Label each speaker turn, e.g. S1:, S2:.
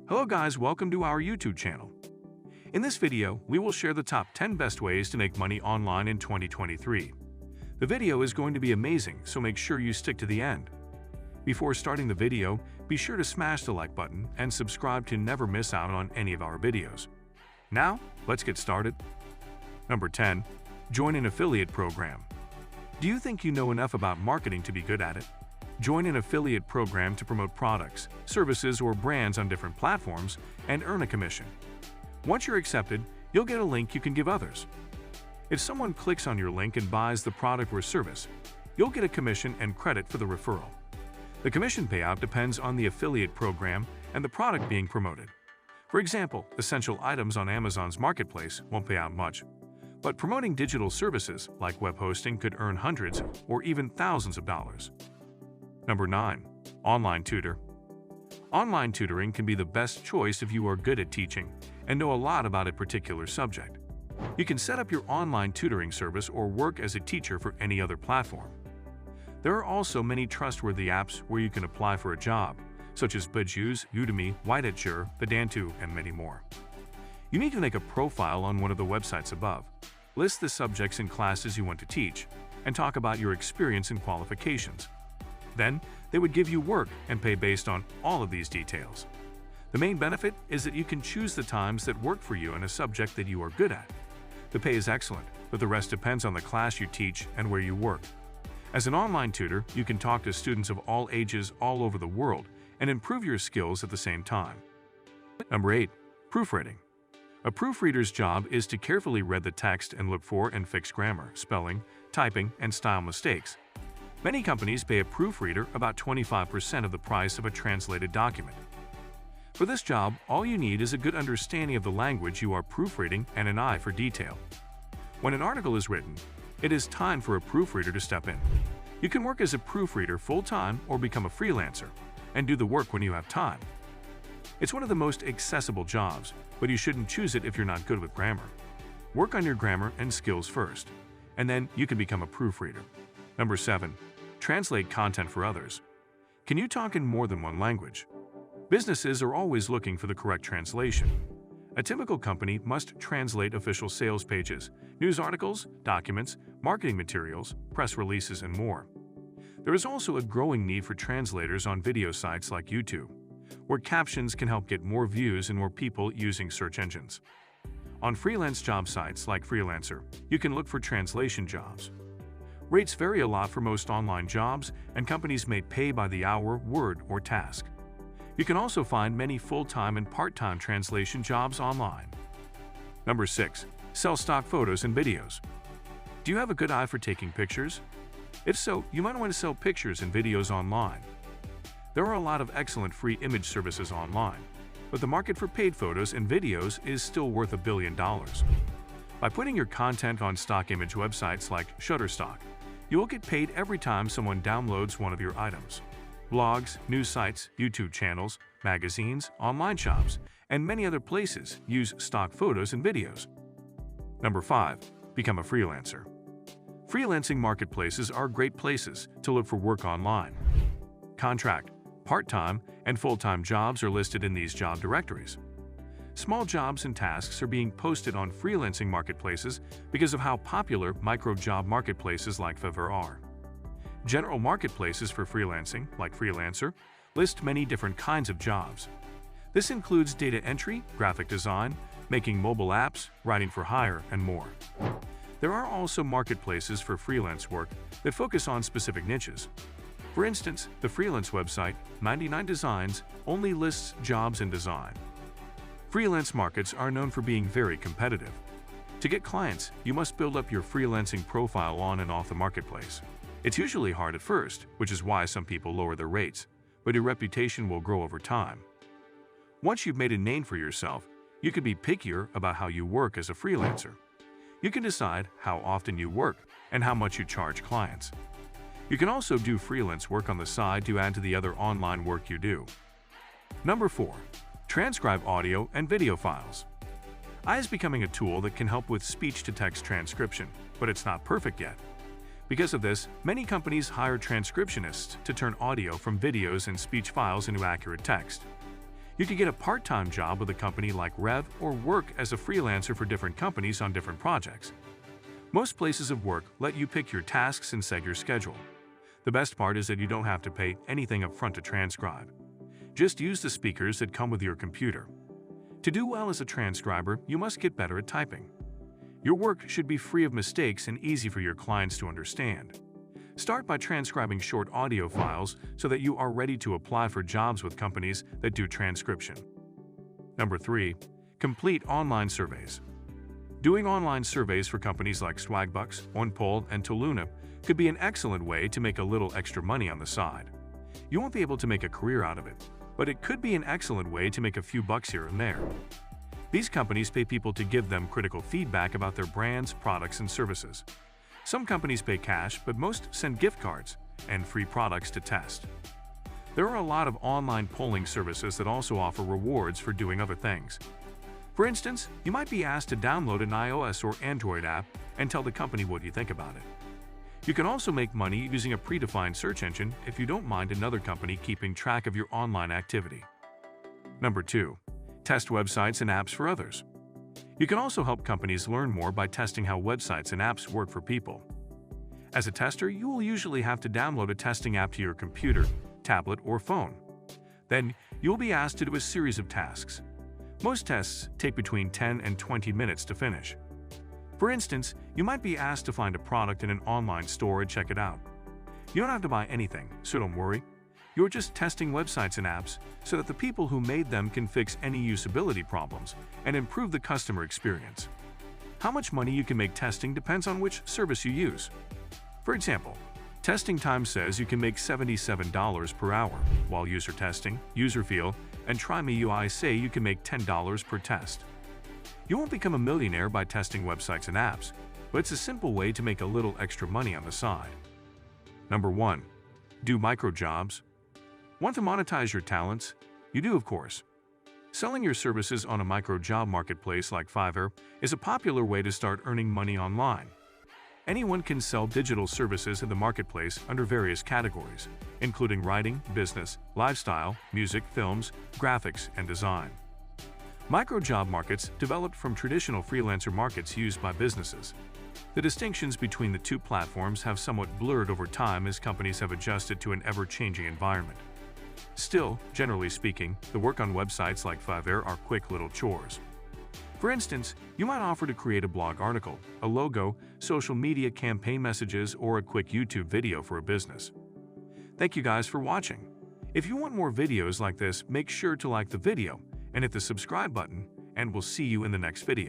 S1: Hello guys, welcome to our YouTube channel. In this video, we will share the top 10 best ways to make money online in 2023. The video is going to be amazing, so make sure you stick to the end. Before starting the video, be sure to smash the like button and subscribe to never miss out on any of our videos. Now, let's get started. Number 10. Join an affiliate program. Do you think you know enough about marketing to be good at it? Join an affiliate program to promote products, services, or brands on different platforms and earn a commission. Once you're accepted, you'll get a link you can give others. If someone clicks on your link and buys the product or service, you'll get a commission and credit for the referral. The commission payout depends on the affiliate program and the product being promoted. For example, essential items on Amazon's marketplace won't pay out much, but promoting digital services like web hosting could earn hundreds or even thousands of dollars. Number 9. Online tutor. Online tutoring can be the best choice if you are good at teaching and know a lot about a particular subject. You can set up your online tutoring service or work as a teacher for any other platform. There are also many trustworthy apps where you can apply for a job, such as vids, Udemy, Whitehead, Vedantu, and many more. You need to make a profile on one of the websites above, list the subjects and classes you want to teach, and talk about your experience and qualifications. Then, they would give you work and pay based on all of these details. The main benefit is that you can choose the times that work for you in a subject that you are good at. The pay is excellent, but the rest depends on the class you teach and where you work. As an online tutor, you can talk to students of all ages all over the world and improve your skills at the same time. Number 8. Proofreading. A proofreader's job is to carefully read the text and look for and fix grammar, spelling, typing, and style mistakes. Many companies pay a proofreader about 25% of the price of a translated document. For this job, all you need is a good understanding of the language you are proofreading and an eye for detail. When an article is written, it is time for a proofreader to step in. You can work as a proofreader full-time or become a freelancer and do the work when you have time. It's one of the most accessible jobs, but you shouldn't choose it if you're not good with grammar. Work on your grammar and skills first, and then you can become a proofreader. Number 7. Translate content for others. Can you talk in more than one language? Businesses are always looking for the correct translation. A typical company must translate official sales pages, news articles, documents, marketing materials, press releases, and more. There is also a growing need for translators on video sites like YouTube, where captions can help get more views and more people using search engines. On freelance job sites like Freelancer, you can look for translation jobs. Rates vary a lot for most online jobs, and companies may pay by the hour, word, or task. You can also find many full-time and part-time translation jobs online. Number 6. Sell stock photos and videos. Do you have a good eye for taking pictures? If so, you might want to sell pictures and videos online. There are a lot of excellent free image services online, but the market for paid photos and videos is still worth $1 billion. By putting your content on stock image websites like Shutterstock, you will get paid every time someone downloads one of your items. Blogs, news sites, YouTube channels, magazines, online shops, and many other places use stock photos and videos. Number 5. Become a freelancer. Freelancing marketplaces are great places to look for work online. Contract, part-time, and full-time jobs are listed in these job directories. Small jobs and tasks are being posted on freelancing marketplaces because of how popular micro-job marketplaces like Fiverr are. General marketplaces for freelancing, like Freelancer, list many different kinds of jobs. This includes data entry, graphic design, making mobile apps, writing for hire, and more. There are also marketplaces for freelance work that focus on specific niches. For instance, the freelance website 99 Designs only lists jobs in design. Freelance markets are known for being very competitive. To get clients, you must build up your freelancing profile on and off the marketplace. It's usually hard at first, which is why some people lower their rates, but your reputation will grow over time. Once you've made a name for yourself, you can be pickier about how you work as a freelancer. You can decide how often you work and how much you charge clients. You can also do freelance work on the side to add to the other online work you do. Number 4. Transcribe audio and video files. AI is becoming a tool that can help with speech-to-text transcription, but it's not perfect yet. Because of this, many companies hire transcriptionists to turn audio from videos and speech files into accurate text. You could get a part-time job with a company like Rev or work as a freelancer for different companies on different projects. Most places of work let you pick your tasks and set your schedule. The best part is that you don't have to pay anything upfront to transcribe. Just use the speakers that come with your computer. To do well as a transcriber, you must get better at typing. Your work should be free of mistakes and easy for your clients to understand. Start by transcribing short audio files so that you are ready to apply for jobs with companies that do transcription. Number 3. Complete online surveys. Doing online surveys for companies like Swagbucks, OnePoll, and Toluna could be an excellent way to make a little extra money on the side. You won't be able to make a career out of it, but it could be an excellent way to make a few bucks here and there. These companies pay people to give them critical feedback about their brands, products, and services. Some companies pay cash, but most send gift cards and free products to test. There are a lot of online polling services that also offer rewards for doing other things. For instance, you might be asked to download an iOS or Android app and tell the company what you think about it. You can also make money using a predefined search engine if you don't mind another company keeping track of your online activity. Number 2. Test websites and apps for others. You can also help companies learn more by testing how websites and apps work for people. As a tester, you will usually have to download a testing app to your computer, tablet, or phone. Then, you'll be asked to do a series of tasks. Most tests take between 10 and 20 minutes to finish. For instance, you might be asked to find a product in an online store and check it out. You don't have to buy anything, so don't worry. You're just testing websites and apps so that the people who made them can fix any usability problems and improve the customer experience. How much money you can make testing depends on which service you use. For example, Testing Time says you can make $77 per hour, while User Testing, Userfeel, and Try Me UI say you can make $10 per test. You won't become a millionaire by testing websites and apps, but it's a simple way to make a little extra money on the side. Number 1. Do micro jobs. Want to monetize your talents? You do, of course. Selling your services on a micro job marketplace like Fiverr is a popular way to start earning money online. Anyone can sell digital services in the marketplace under various categories, including writing, business, lifestyle, music, films, graphics, and design. Micro job markets developed from traditional freelancer markets used by businesses. The distinctions between the two platforms have somewhat blurred over time as companies have adjusted to an ever-changing environment. Still, generally speaking, the work on websites like Fiverr are quick little chores. For instance, you might offer to create a blog article, a logo, social media campaign messages, or a quick YouTube video for a business. Thank you guys for watching. If you want more videos like this, make sure to like the video and hit the subscribe button, and we'll see you in the next video.